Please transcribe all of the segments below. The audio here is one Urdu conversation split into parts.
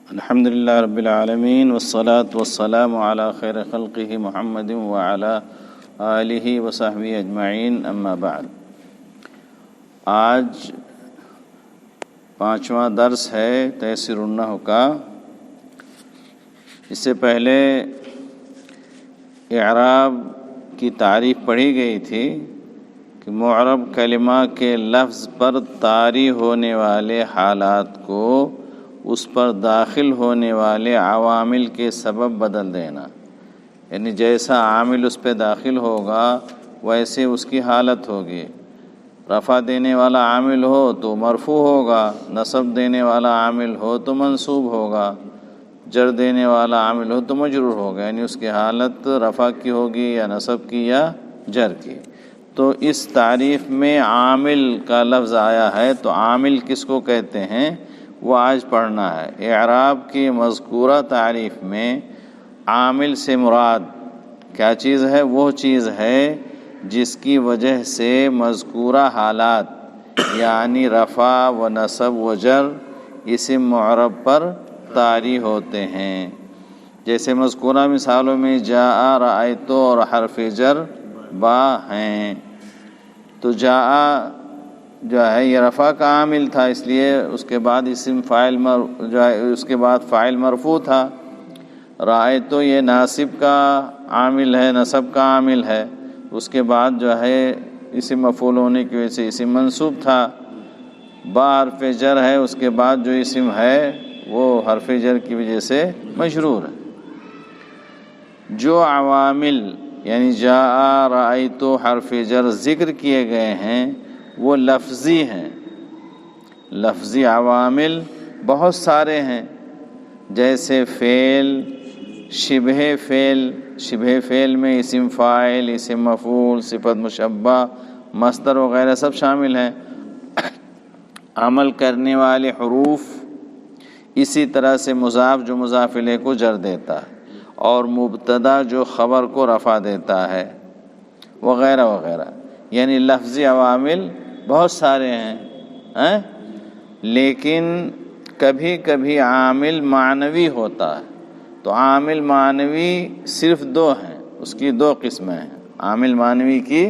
الحمد للہ رب العالمین والصلاة والسلام علی خیر خلقہ محمد وعلی آلہ وصحبہ اجمعین، اما بعد۔ آج 5واں درس ہے تیسیر النحو کا۔ اس سے پہلے اعراب کی تعریف پڑھی گئی تھی کہ معرب کلمہ کے لفظ پر طاری ہونے والے حالات کو اس پر داخل ہونے والے عوامل کے سبب بدل دینا، یعنی جیسا عامل اس پہ داخل ہوگا ویسے اس کی حالت ہوگی۔ رفع دینے والا عامل ہو تو مرفوع ہوگا، نصب دینے والا عامل ہو تو منصوب ہوگا، جر دینے والا عامل ہو تو مجرور ہوگا، یعنی اس کی حالت رفع کی ہوگی یا نصب کی یا جر کی۔ تو اس تعریف میں عامل کا لفظ آیا ہے، تو عامل کس کو کہتے ہیں وہ آج پڑھنا ہے۔ اعراب کی مذکورہ تعریف میں عامل سے مراد کیا چیز ہے؟ وہ چیز ہے جس کی وجہ سے مذکورہ حالات یعنی رفع و نصب و جر اسم معرب پر طاری ہوتے ہیں۔ جیسے مذکورہ مثالوں میں جاء، رأیت اور حرف جر با ہیں۔ تو جاء جو ہے یہ رفع کا عامل تھا، اس لیے اس کے بعد اسم فاعل جو ہے اس کے بعد فاعل مرفوع تھا۔ رأیت یہ ناصب کا عامل ہے، نصب کا عامل ہے، اس کے بعد جو ہے اسم مفعول ہونے کی وجہ سے اسم منصوب تھا۔ با حرف جر ہے، اس کے بعد جو اسم ہے وہ حرف جر کی وجہ سے مجرور ہے۔ جو عوامل یعنی جاء، رأیت، حرف جر ذکر کیے گئے ہیں وہ لفظی ہیں۔ لفظی عوامل بہت سارے ہیں، جیسے فعل، شبہ فعل، شبہ فعل میں اسم فاعل، اسم مفعول، صفت مشبہ، مصدر وغیرہ سب شامل ہیں۔ عمل کرنے والے حروف، اسی طرح سے مضاف جو مضاف الیہ کو جر دیتا ہے، اور مبتدا جو خبر کو رفع دیتا ہے، وغیرہ وغیرہ۔ یعنی لفظی عوامل بہت سارے ہیں، لیکن کبھی کبھی عامل معنوی ہوتا ہے۔ تو عامل معنوی صرف دو ہیں، اس کی دو قسمیں ہیں۔ عامل معنوی کی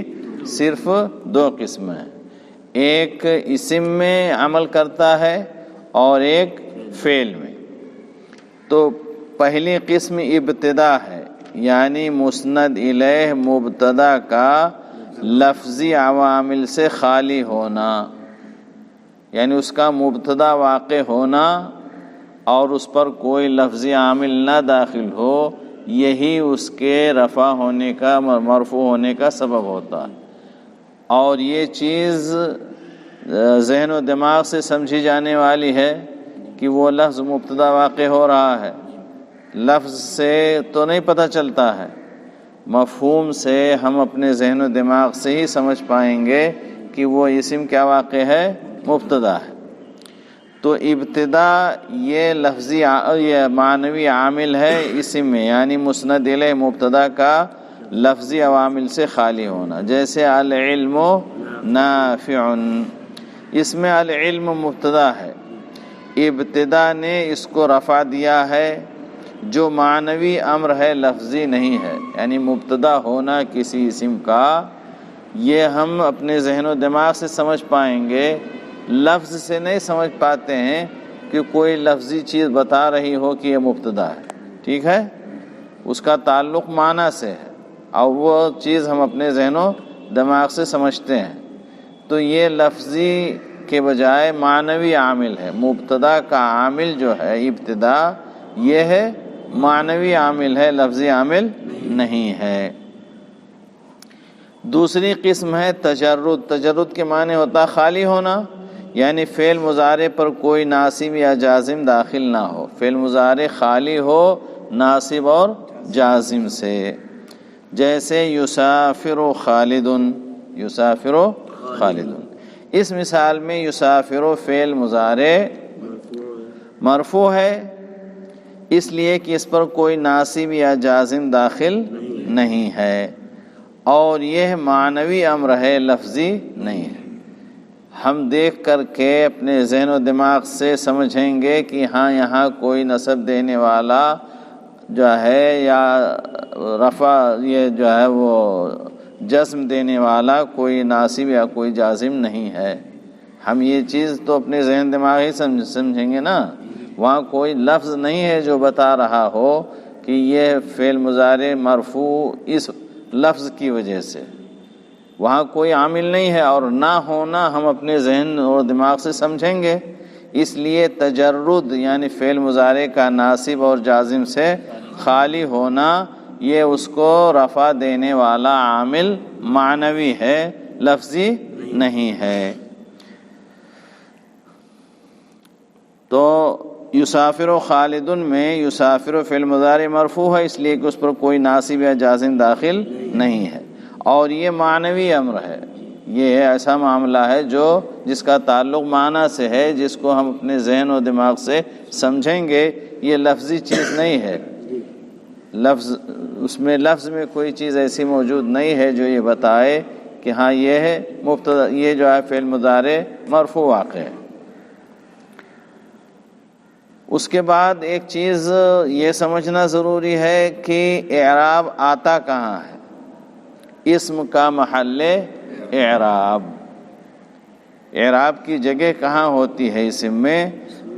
صرف دو قسمیں ہیں، ایک اسم میں عمل کرتا ہے اور ایک فعل میں۔ تو پہلی قسم ابتدا ہے، یعنی مسند الیہ مبتدا کا لفظی عوامل سے خالی ہونا، یعنی اس کا مبتدا واقع ہونا اور اس پر کوئی لفظی عامل نہ داخل ہو، یہی اس کے رفع ہونے کا، مرفوع ہونے کا سبب ہوتا ہے۔ اور یہ چیز ذہن و دماغ سے سمجھی جانے والی ہے کہ وہ لفظ مبتدا واقع ہو رہا ہے، لفظ سے تو نہیں پتہ چلتا ہے، مفہوم سے ہم اپنے ذہن و دماغ سے ہی سمجھ پائیں گے کہ وہ اسم کیا واقع ہے، مبتدا ہے۔ تو ابتدا یہ لفظی یہ معنوی عامل ہے اسم میں، یعنی مسند الیہ مبتدا کا لفظی عوامل سے خالی ہونا۔ جیسے العلم نافع، اس میں العلم مبتدا ہے، ابتدا نے اس کو رفع دیا ہے، جو معنوی امر ہے لفظی نہیں ہے، یعنی مبتدا ہونا کسی اسم کا یہ ہم اپنے ذہن و دماغ سے سمجھ پائیں گے، لفظ سے نہیں سمجھ پاتے ہیں کہ کوئی لفظی چیز بتا رہی ہو کہ یہ مبتدا ہے، ٹھیک ہے، اس کا تعلق معنی سے ہے اور وہ چیز ہم اپنے ذہن و دماغ سے سمجھتے ہیں۔ تو یہ لفظی کے بجائے معنوی عامل ہے، مبتدا کا عامل جو ہے ابتدا یہ ہے معنوی عامل ہے، لفظی عامل نہیں ہے۔ دوسری قسم ہے تجرد۔ تجرد کے معنی ہوتا خالی ہونا، یعنی فعل مضارع پر کوئی ناصب یا جازم داخل نہ ہو، فعل مضارع خالی ہو ناصب اور جازم سے۔ جیسے یسافر خالد، یسافر خالد، اس مثال میں یسافر فعل مضارع مرفوع ہے، اس لیے کہ اس پر کوئی ناصب یا جازم داخل نہیں ہے، اور یہ معنوی امر ہے، لفظی نہیں ہے۔ ہم دیکھ کر کے اپنے ذہن و دماغ سے سمجھیں گے کہ ہاں یہاں کوئی نصب دینے والا جو ہے یا رفع یہ جو ہے وہ جزم دینے والا کوئی ناصب یا کوئی جازم نہیں ہے. ہم یہ چیز تو اپنے ذہن دماغ ہی سمجھیں گے نا. وہاں کوئی لفظ نہیں ہے جو بتا رہا ہو کہ یہ فعل مضارع مرفوع اس لفظ کی وجہ سے. وہاں کوئی عامل نہیں ہے اور نہ ہونا ہم اپنے ذہن اور دماغ سے سمجھیں گے. اس لیے تجرد یعنی فعل مضارع کا ناصب اور جازم سے خالی ہونا یہ اس کو رفع دینے والا عامل معنوی ہے، لفظی نہیں ہے. تو یسافر خالد میں یسافر فعل مضارع مرفوع ہے اس لیے کہ اس پر کوئی ناصب یا جازم داخل نہیں ہے، اور یہ معنوی امر ہے. یہ ایسا معاملہ ہے جو جس کا تعلق معنی سے ہے، جس کو ہم اپنے ذہن و دماغ سے سمجھیں گے. یہ لفظی چیز نہیں ہے، اس میں لفظ میں کوئی چیز ایسی موجود نہیں ہے جو یہ بتائے کہ ہاں یہ ہے مبتدا، یہ جو ہے فعل مضارع مرفوع واقع ہے. اس کے بعد ایک چیز یہ سمجھنا ضروری ہے کہ اعراب آتا کہاں ہے. اسم کا محل اعراب، اعراب کی جگہ کہاں ہوتی ہے اسم میں؟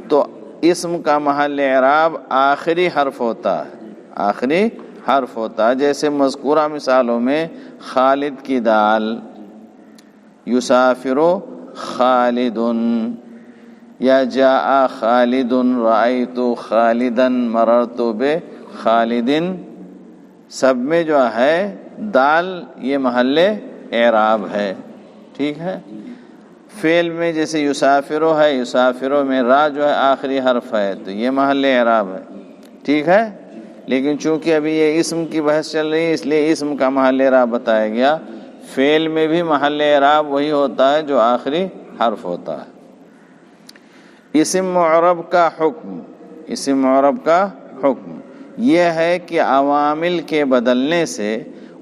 تو اسم کا محل اعراب آخری حرف ہوتا ہے، آخری حرف ہوتا ہے. جیسے مذکورہ مثالوں میں خالد کی دال، یسافر خالد، یا جاء خالد، رأیت خالدا، مررت بخالد، سب میں جو ہے دال یہ محل اعراب ہے. ٹھیک ہے. فعل میں جیسے یسافرو ہے، یسافرو میں را جو ہے آخری حرف ہے تو یہ محل اعراب ہے. ٹھیک ہے. لیکن چونکہ ابھی یہ اسم کی بحث چل رہی ہے اس لیے اسم کا محل اعراب بتایا گیا. فعل میں بھی محل اعراب وہی ہوتا ہے جو آخری حرف ہوتا ہے. اسم معرب کا حکم، اسم معرب کا حکم یہ ہے کہ عوامل کے بدلنے سے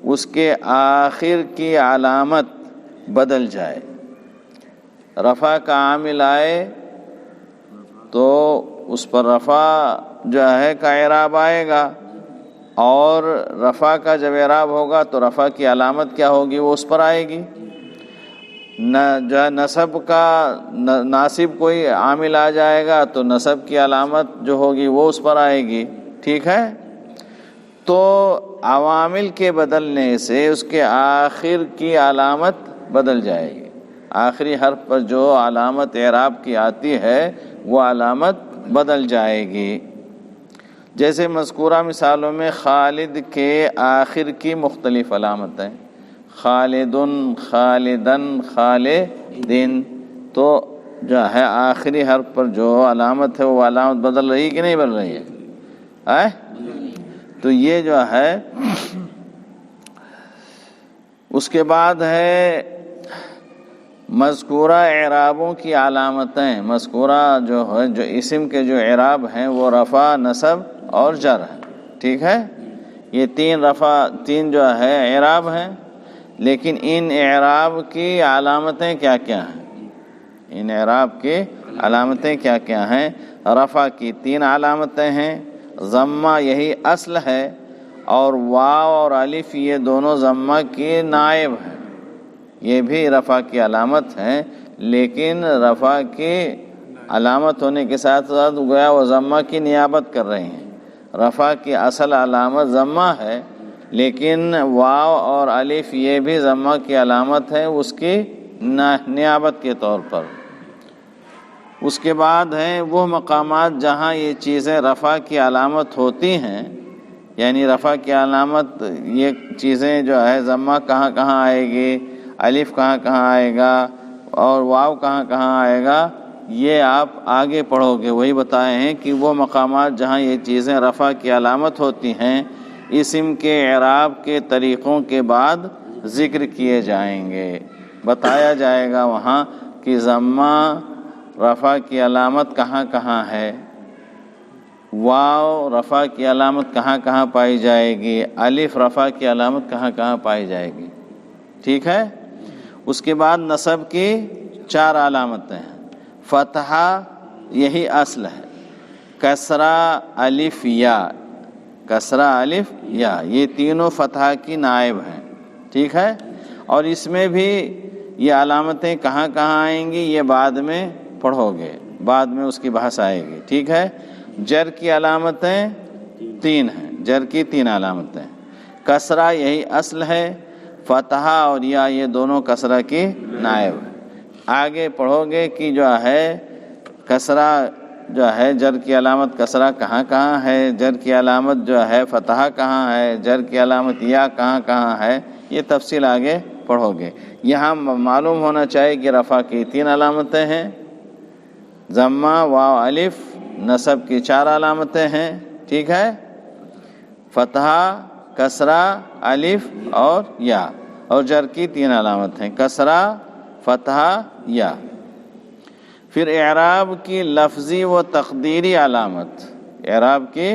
اس کے آخر کی علامت بدل جائے. رفع کا عامل آئے تو اس پر رفع جو ہے کا اعراب آئے گا، اور رفع کا جب اعراب ہوگا تو رفع کی علامت کیا ہوگی؟ وہ اس پر آئے گی. نصب کا ناصب کوئی عامل آ جائے گا تو نصب کی علامت جو ہوگی وہ اس پر آئے گی. ٹھیک ہے. تو عوامل کے بدلنے سے اس کے آخر کی علامت بدل جائے گی. آخری حرف پر جو علامت اعراب کی آتی ہے وہ علامت بدل جائے گی. جیسے مذکورہ مثالوں میں خالد کے آخر کی مختلف علامتیں، خالدن، خالدن، خالدین، تو جو ہے آخری حرف پر جو علامت ہے وہ علامت بدل رہی کہ نہیں بدل رہی ہے؟ تو یہ جو ہے اس کے بعد ہے مذکورہ اعرابوں کی علامتیں. مذکورہ جو ہے جو اسم کے جو اعراب ہیں وہ رفع، نصب اور جر ہے. ٹھیک ہے. یہ تین جو ہے اعراب ہیں، لیکن ان اعراب کی علامتیں کیا کیا ہیں؟ ان اعراب کی علامتیں کیا کیا ہیں؟ رفع کی 3 علامتیں ہیں. ضمہ یہی اصل ہے، اور واو اور الف یہ دونوں ضمہ کی نائب ہیں، یہ بھی رفع کی علامت ہیں. لیکن رفع کی علامت ہونے کے ساتھ ساتھ گویا وہ ضمہ کی نیابت کر رہے ہیں. رفع کی اصل علامت ضمہ ہے، لیکن واو اور الف یہ بھی ضمہ کی علامت ہے اس کی نیابت کے طور پر. اس کے بعد ہیں وہ مقامات جہاں یہ چیزیں رفع کی علامت ہوتی ہیں، یعنی رفع کی علامت یہ چیزیں جو ہے ضمہ کہاں کہاں آئے گی، الف کہاں کہاں آئے گا، اور واو کہاں کہاں آئے گا، یہ آپ آگے پڑھو گے. وہی بتائے ہیں کہ وہ مقامات جہاں یہ چیزیں رفع کی علامت ہوتی ہیں اسم کے اعراب کے طریقوں کے بعد ذکر کیے جائیں گے. بتایا جائے گا وہاں کہ ضمہ رفع کی علامت کہاں کہاں ہے، واو رفع کی علامت کہاں کہاں پائی جائے گی، الف رفع کی علامت کہاں کہاں پائی جائے گی. ٹھیک ہے. اس کے بعد نصب کی 4 علامتیں ہیں۔ فتحہ یہی اصل ہے، کسرہ الف یا، کسرہ الف یا، یہ تینوں فتحہ کی نائب ہیں، ٹھیک ہے۔ اور اس میں بھی یہ علامتیں کہاں کہاں آئیں گی یہ بعد میں پڑھو گے، بعد میں اس کی بحث آئے گی، ٹھیک ہے۔ جر کی علامتیں 3 ہیں، جر کی 3 علامتیں، کسرہ یہی اصل ہے، فتحہ اور یا یہ دونوں کسرہ کی نائب ہے۔ آگے پڑھو گے کہ جو ہے کسرہ جو ہے جر کی علامت کسرہ کہاں کہاں ہے، جر کی علامت جو ہے فتحہ کہاں ہے، جر کی علامت یا کہاں کہاں ہے، یہ تفصیل آگے پڑھو گے۔ یہاں معلوم ہونا چاہیے کہ رفع کی 3 علامتیں ہیں، ضمہ واو الف نصب کی 4 علامتیں ہیں، ٹھیک ہے، فتحہ کسرہ الف اور یا، اور جر کی 3 علامت ہیں، کسرہ فتحہ یا۔ پھر اعراب کی لفظی و تقدیری علامت، اعراب کی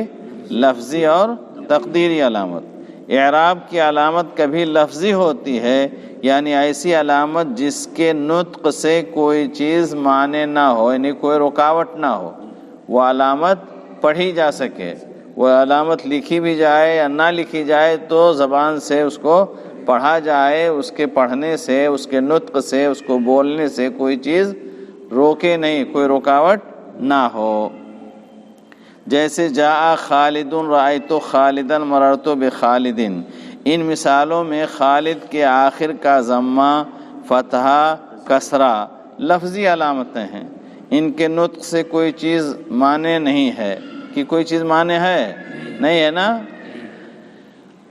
لفظی اور تقدیری علامت۔ اعراب کی علامت کبھی لفظی ہوتی ہے، یعنی ایسی علامت جس کے نطق سے کوئی چیز مانے نہ ہو، یعنی کوئی رکاوٹ نہ ہو، وہ علامت پڑھی جا سکے، وہ علامت لکھی بھی جائے یا نہ لکھی جائے تو زبان سے اس کو پڑھا جائے، اس کے پڑھنے سے، اس کے نطق سے، اس کو بولنے سے کوئی چیز روکے نہیں، کوئی رکاوٹ نہ ہو۔ جیسے جاء خالد رأیت خالدا مررت بخالد، ان مثالوں میں خالد کے آخر کا ضمہ فتحہ کسرہ لفظی علامتیں ہیں، ان کے نطق سے کوئی چیز مانے نہیں ہے، کہ کوئی چیز مانے ہے نہیں ہے نا۔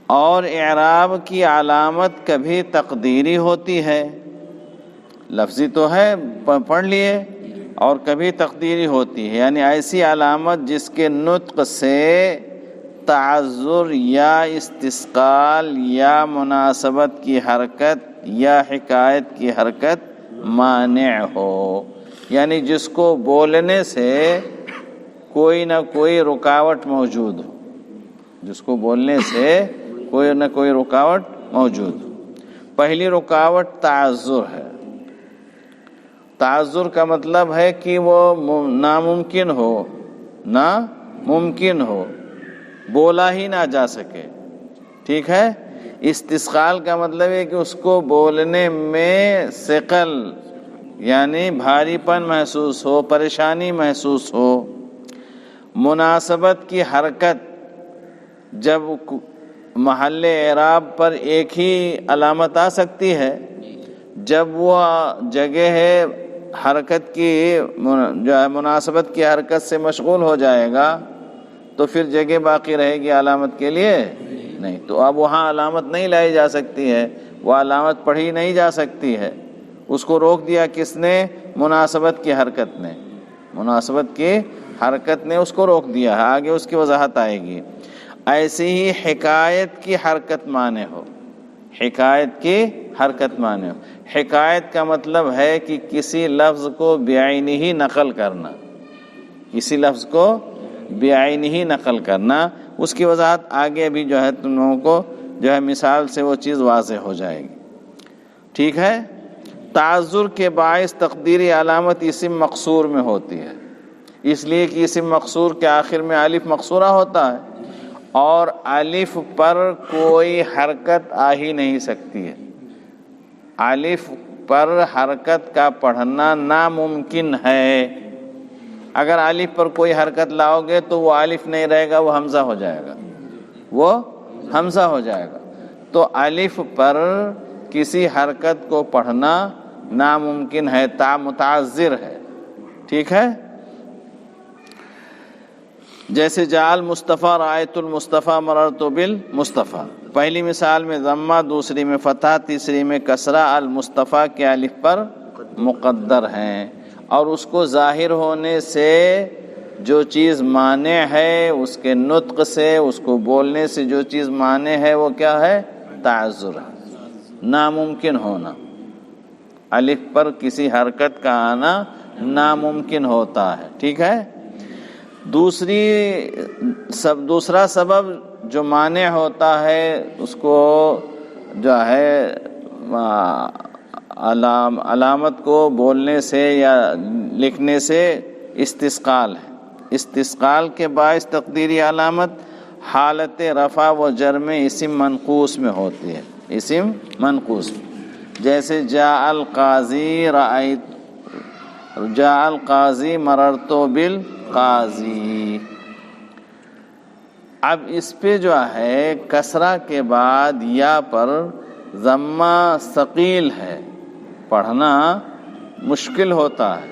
اور اعراب کی علامت کبھی تقدیری ہوتی ہے، لفظی تو ہے پڑھ لیے، اور کبھی تقدیری ہوتی ہے، یعنی ایسی علامت جس کے نطق سے تعذر یا استثقال یا مناسبت کی حرکت یا حکایت کی حرکت مانع ہو، یعنی جس کو بولنے سے کوئی نہ کوئی رکاوٹ موجود ہو، جس کو بولنے سے کوئی نہ کوئی رکاوٹ موجود ہو۔ پہلی رکاوٹ تعذر ہے، تعذر کا مطلب ہے کہ وہ ناممکن ہو، ناممکن ہو، بولا ہی نہ جا سکے، ٹھیک ہے۔ استثقال کا مطلب ہے کہ اس کو بولنے میں ثقل یعنی بھاری پن محسوس ہو، پریشانی محسوس ہو۔ مناسبت کی حرکت، جب محل اعراب پر ایک ہی علامت آ سکتی ہے، جب وہ جگہ ہے حرکت کی جو ہے مناسبت کی حرکت سے مشغول ہو جائے گا تو پھر جگہ باقی رہے گی علامت کے لیے نہیں، تو اب وہاں علامت نہیں لائی جا سکتی ہے، وہ علامت پڑھی نہیں جا سکتی ہے۔ اس کو روک دیا کس نے؟ مناسبت کی حرکت نے، مناسبت کی حرکت نے اس کو روک دیا ہے، آگے اس کی وضاحت آئے گی۔ ایسی ہی حکایت کی حرکت مانے ہو، حکایت کی حرکت مانے ہو۔ حکایت کا مطلب ہے کہ کسی لفظ کو بعینہ ہی نقل کرنا، کسی لفظ کو بعینہ ہی نقل کرنا، اس کی وضاحت آگے ابھی جو ہے تم لوگوں کو جو ہے مثال سے وہ چیز واضح ہو جائے گی، ٹھیک ہے۔ تعذر کے باعث تقدیری علامت اسم مقصور میں ہوتی ہے، اس لیے کہ اسم مقصور کے آخر میں الف مقصورہ ہوتا ہے اور الف پر کوئی حرکت آ ہی نہیں سکتی ہے، الف پر حرکت کا پڑھنا ناممکن ہے۔ اگر الف پر کوئی حرکت لاؤ گے تو وہ الف نہیں رہے گا، وہ حمزہ ہو جائے گا، وہ حمزہ ہو جائے گا۔ تو الف پر کسی حرکت کو پڑھنا ناممکن ہے، متعذر ہے، ٹھیک ہے۔ جیسے جاء المصطفیٰ رأیت المصطفیٰ مررت بالمصطفیٰ، پہلی مثال میں ضمہ، دوسری میں فتح، تیسری میں کسرہ المصطفیٰ کے الف پر مقدر ہیں، اور اس کو ظاہر ہونے سے جو چیز مانع ہے، اس کے نطق سے، اس کو بولنے سے جو چیز مانع ہے وہ کیا ہے؟ تعذر ہے، ناممکن ہونا، الف پر کسی حرکت کا آنا ناممکن ہوتا ہے، ٹھیک ہے۔ دوسرا سبب جو مانع ہوتا ہے اس کو جو ہے علامت کو بولنے سے یا لکھنے سے استثقال ہے. استثقال کے باعث تقدیری علامت حالت رفع و جر میں اسم منقوص میں ہوتی ہے. اسم منقوص جیسے جاء القاضی مررت بالقاضی. اب اس پہ جو ہے کسرہ کے بعد یا پر ضمہ ثقیل ہے، پڑھنا مشکل ہوتا ہے.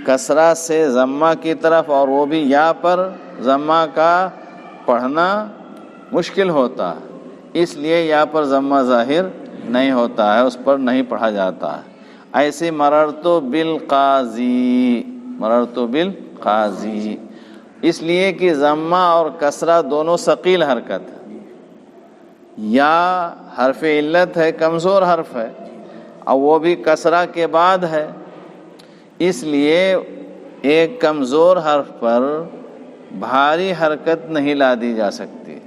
کسرہ سے ضمہ کی طرف اور وہ بھی یا پر ضمہ کا پڑھنا مشکل ہوتا ہے، اس لیے یا پر ضمہ ظاہر نہیں ہوتا ہے، اس پر نہیں پڑھا جاتا ہے. ایسے مررت بالقاضی اس لیے کہ ضمہ اور کسرہ دونوں ثقیل حرکت ہے. یا حرف علت ہے، کمزور حرف ہے، اور وہ بھی کسرہ کے بعد ہے، اس لیے ایک کمزور حرف پر بھاری حرکت نہیں لا دی جا سکتی.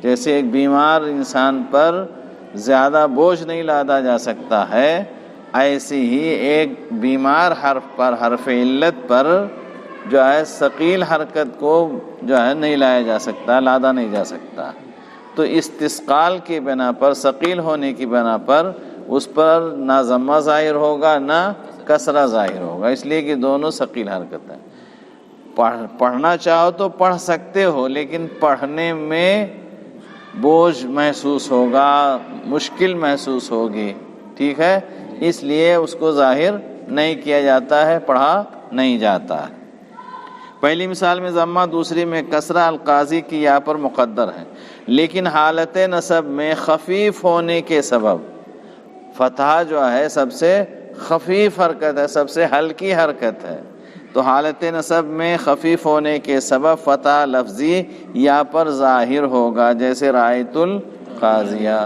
جیسے ایک بیمار انسان پر زیادہ بوجھ نہیں لادا جا سکتا ہے، ایسی ہی ایک بیمار حرف پر، حرف علت پر جو ہے ثقیل حرکت کو جو ہے نہیں لایا جا سکتا، لادا نہیں جا سکتا. تو استثقال کی بنا پر، ثقیل ہونے کی بنا پر اس پر نہ ضمہ ظاہر ہوگا نہ کسرہ ظاہر ہوگا، اس لیے کہ دونوں ثقیل حرکت ہیں. پڑھنا چاہو تو پڑھ سکتے ہو، لیکن پڑھنے میں بوجھ محسوس ہوگا، مشکل محسوس ہوگی، ٹھیک ہے، اس لیے اس کو ظاہر نہیں کیا جاتا ہے، پڑھا نہیں جاتا ہے. پہلی مثال میں ضمہ، دوسری میں کسرہ القاضی کی یا پر مقدر ہے، لیکن حالت نصب میں خفیف ہونے کے سبب فتحہ جو ہے سب سے خفیف حرکت ہے، سب سے ہلکی حرکت ہے. تو حالت نصب میں خفیف ہونے کے سبب فتح لفظی یا پر ظاہر ہوگا، جیسے رأیت القاضیہ.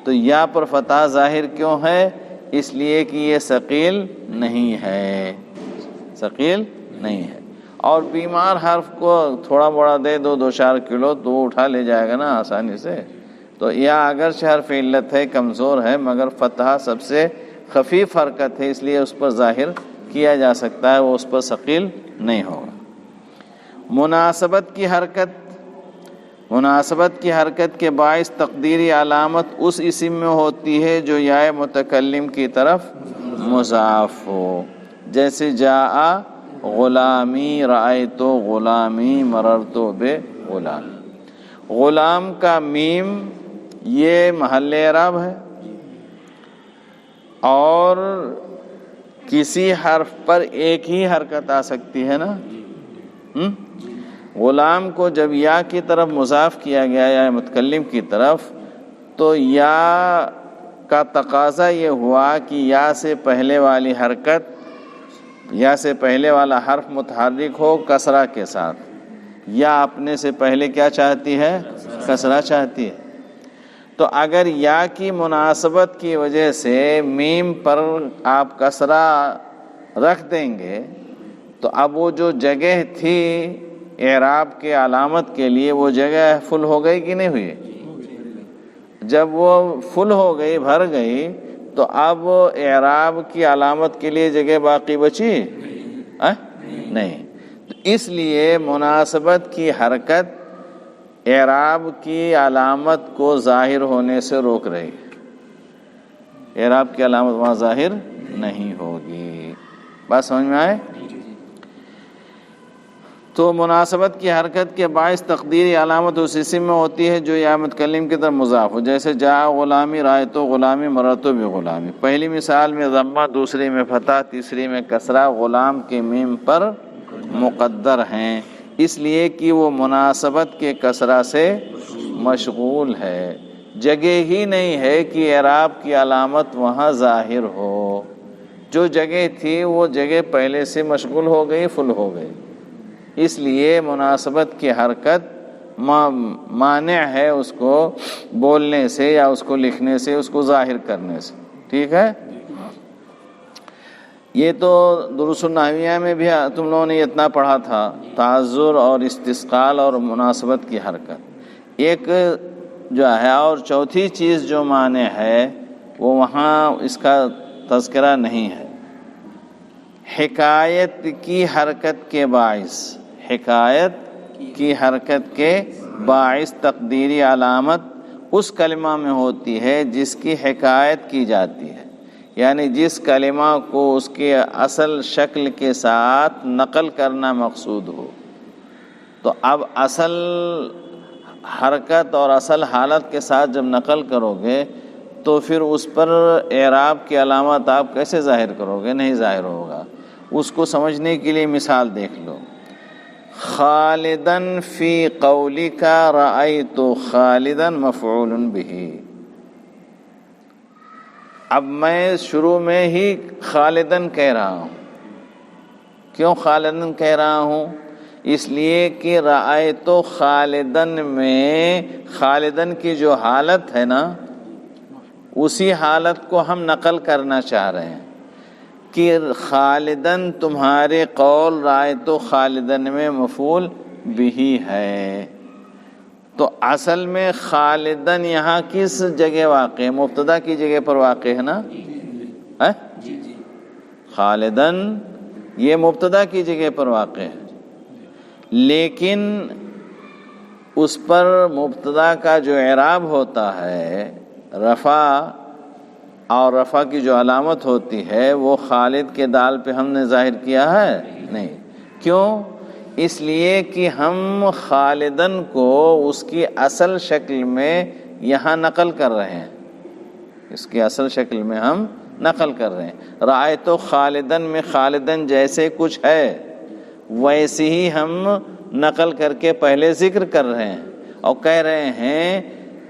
تو یا پر فتح ظاہر کیوں ہے؟ اس لیے کہ یہ ثقیل نہیں ہے، ثقیل نہیں ہے. اور بیمار حرف کو تھوڑا بڑا دے دو، 2-4 کلو، تو وہ اٹھا لے جائے گا نا آسانی سے. تو یا اگرچہ حرف علت ہے، کمزور ہے، مگر فتحہ سب سے خفیف حرکت ہے، اس لیے اس پر ظاہر کیا جا سکتا ہے، وہ اس پر ثقیل نہیں ہوگا. مناسبت کی حرکت کے باعث تقدیری علامت اس اسم میں ہوتی ہے جو یا متکلم کی طرف مضاف ہو، جیسے جاء غلامی، رأیت غلامی، مررت بغلامی. غلام کا میم یہ محل اعراب ہے، اور کسی حرف پر ایک ہی حرکت آ سکتی ہے نا. غلام کو جب یا کی طرف مضاف کیا گیا، یا متکلم کی طرف، تو یا کا تقاضا یہ ہوا کہ یا سے پہلے والی حرکت، یا سے پہلے والا حرف متحرک ہو کسرہ کے ساتھ. یا اپنے سے پہلے کیا چاہتی ہے؟ کسرہ چاہتی ہے. تو اگر یا کی مناسبت کی وجہ سے میم پر آپ کسرہ رکھ دیں گے، تو اب وہ جو جگہ تھی اعراب کے علامت کے لیے، وہ جگہ فل ہو گئی کہ نہیں ہوئی؟ جب وہ فل ہو گئی، بھر گئی، تو اب اعراب کی علامت کے لیے جگہ باقی بچی نہیں. اس لیے مناسبت کی حرکت اعراب کی علامت کو ظاہر ہونے سے روک رہی ہے. اعراب کی علامت وہاں ظاہر نہیں ہوگی. بات سمجھ میں آئے؟ تو مناسبت کی حرکت کے باعث تقدیری علامت اس اسم میں ہوتی ہے جو یا متکلم کی طرف مضاف ہو، جیسے جاء غلامی، رأیت غلامی، مررت بغلامی. پہلی مثال میں ضمہ، دوسری میں فتح، تیسری میں کسرہ غلام کے میم پر مقدر ہیں، اس لیے کہ وہ مناسبت کے کسرہ سے مشغول ہے. جگہ ہی نہیں ہے کہ اعراب کی علامت وہاں ظاہر ہو. جو جگہ تھی وہ جگہ پہلے سے مشغول ہو گئی، فل ہو گئی. اس لیے مناسبت کی حرکت مانع ہے اس کو بولنے سے یا اس کو لکھنے سے، اس کو ظاہر کرنے سے. ٹھیک ہے؟ یہ تو دروس النحویہ میں بھی تم لوگوں نے اتنا پڑھا تھا، تعذر اور استثقال اور مناسبت کی حرکت. ایک جو ہے اور چوتھی چیز جو معنی ہے وہ وہاں اس کا تذکرہ نہیں ہے۔ حکایت کی حرکت کے باعث، حکایت کی حرکت کے باعث تقدیری علامت اس کلمہ میں ہوتی ہے جس کی حکایت کی جاتی ہے، یعنی جس کلمہ کو اس کے اصل شکل کے ساتھ نقل کرنا مقصود ہو۔ تو اب اصل حرکت اور اصل حالت کے ساتھ جب نقل کرو گے تو پھر اس پر اعراب کی علامت آپ کیسے ظاہر کرو گے؟ نہیں ظاہر ہوگا۔ اس کو سمجھنے کے لیے مثال دیکھ لو، خالدن فی قولک رأیت خالدن مفعول بہ۔ اب میں شروع میں ہی خالدن کہہ رہا ہوں۔ کیوں خالدن کہہ رہا ہوں؟ اس لیے کہ رأیت خالدن میں خالدن کی جو حالت ہے نا، اسی حالت کو ہم نقل کرنا چاہ رہے ہیں کہ خالدن تمہارے قول رأیت خالدن میں مفعول بہ ہے۔ تو اصل میں خالدن یہاں کس جگہ واقع ہے؟ مبتدا کی جگہ پر واقع ہے نا؟ خالدن یہ مبتدا کی جگہ پر واقع ہے، لیکن اس پر مبتدا کا جو اعراب ہوتا ہے رفع، اور رفع کی جو علامت ہوتی ہے وہ خالد کے دال پہ ہم نے ظاہر کیا ہے نہیں۔ کیوں؟ اس لیے کہ ہم خالدن کو اس کی اصل شکل میں یہاں نقل کر رہے ہیں، اس کی اصل شکل میں ہم نقل کر رہے ہیں۔ رأیت خالدن میں خالدن جیسے کچھ ہے ویسے ہی ہم نقل کر کے پہلے ذکر کر رہے ہیں اور کہہ رہے ہیں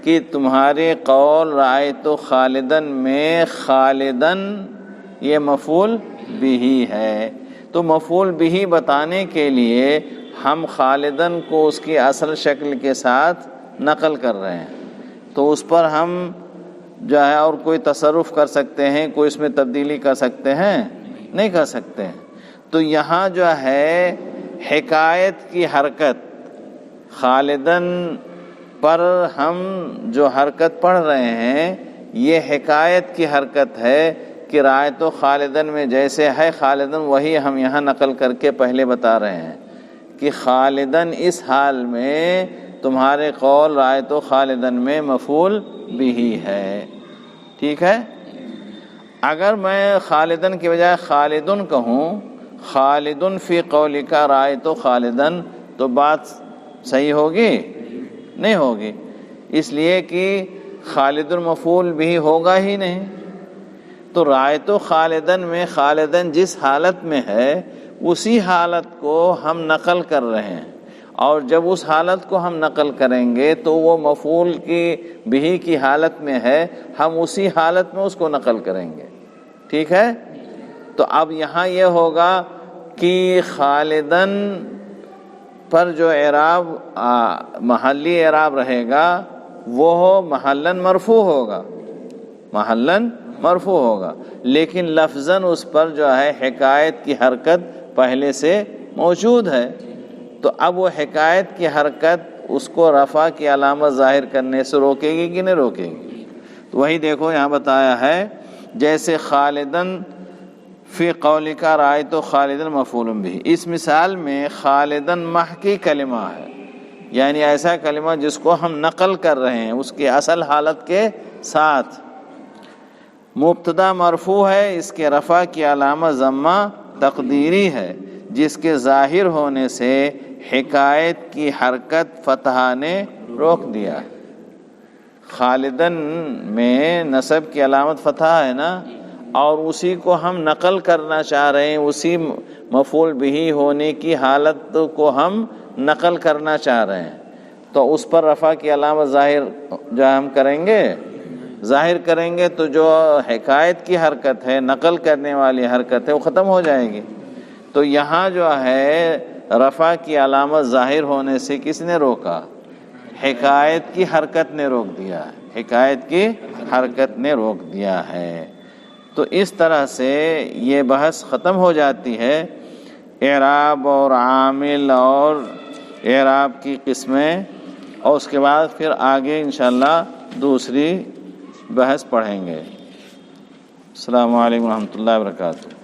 کہ تمہارے قول رأیت خالدن میں خالدن یہ مفعول بہ ہے۔ تو مفعول بہ بتانے کے لیے ہم خالدن کو اس کی اصل شکل کے ساتھ نقل کر رہے ہیں، تو اس پر ہم جو ہے اور کوئی تصرف کر سکتے ہیں، کوئی اس میں تبدیلی کر سکتے ہیں؟ نہیں کر سکتے ہیں۔ تو یہاں جو ہے حکایت کی حرکت، خالدن پر ہم جو حرکت پڑھ رہے ہیں یہ حکایت کی حرکت ہے کہ رأیت خالدن میں جیسے ہے خالدن وہی ہم یہاں نقل کر کے پہلے بتا رہے ہیں کہ خالدن اس حال میں تمہارے قول رأیت خالدن میں مفعول بہ ہے۔ ٹھیک ہے؟ اگر میں خالدن کی بجائے خالدن کہوں، خالدن فی قولک رأیت خالدن، تو بات صحیح ہوگی؟ نہیں ہوگی، اس لیے کہ خالد المفعول بھی ہوگا ہی نہیں۔ تو رأیت خالدن میں خالدن جس حالت میں ہے اسی حالت کو ہم نقل کر رہے ہیں، اور جب اس حالت کو ہم نقل کریں گے تو وہ مفعول کی بھی کی حالت میں ہے، ہم اسی حالت میں اس کو نقل کریں گے۔ ٹھیک ہے؟ تو اب یہاں یہ ہوگا کہ خالدن پر جو اعراب محلی اعراب رہے گا وہ محلن مرفوع ہوگا، محلن مرفوع ہوگا، لیکن لفظاً اس پر جو ہے حکایت کی حرکت پہلے سے موجود ہے۔ تو اب وہ حکایت کی حرکت اس کو رفع کی علامت ظاہر کرنے سے روکے گی کہ نہیں روکے گی؟ تو وہی دیکھو یہاں بتایا ہے جیسے خالدن فی قولک رأیت خالدن مفعول بہ، اس مثال میں خالدن محکی کلمہ ہے، یعنی ایسا کلمہ جس کو ہم نقل کر رہے ہیں اس کی اصل حالت کے ساتھ، مبتدا مرفوع ہے، اس کے رفع کی علامت ضمہ تقدیری ہے جس کے ظاہر ہونے سے حکایت کی حرکت فتحہ نے روک دیا۔ خالدن میں نصب کی علامت فتحہ ہے نا، اور اسی کو ہم نقل کرنا چاہ رہے ہیں، اسی مفعول بہ ہونے کی حالت کو ہم نقل کرنا چاہ رہے ہیں، تو اس پر رفع کی علامت ظاہر جو ہم کریں گے، ظاہر کریں گے تو جو حکایت کی حرکت ہے، نقل کرنے والی حرکت ہے، وہ ختم ہو جائے گی۔ تو یہاں جو ہے رفع کی علامت ظاہر ہونے سے کس نے روکا؟ حکایت کی حرکت نے روک دیا ہے، حکایت کی حرکت نے روک دیا ہے۔ تو اس طرح سے یہ بحث ختم ہو جاتی ہے، اعراب اور عامل اور اعراب کی قسمیں اور اس کے بعد پھر آگے انشاءاللہ دوسری بحث پڑھیں گے۔ السلام علیکم ورحمۃ اللہ وبرکاتہ۔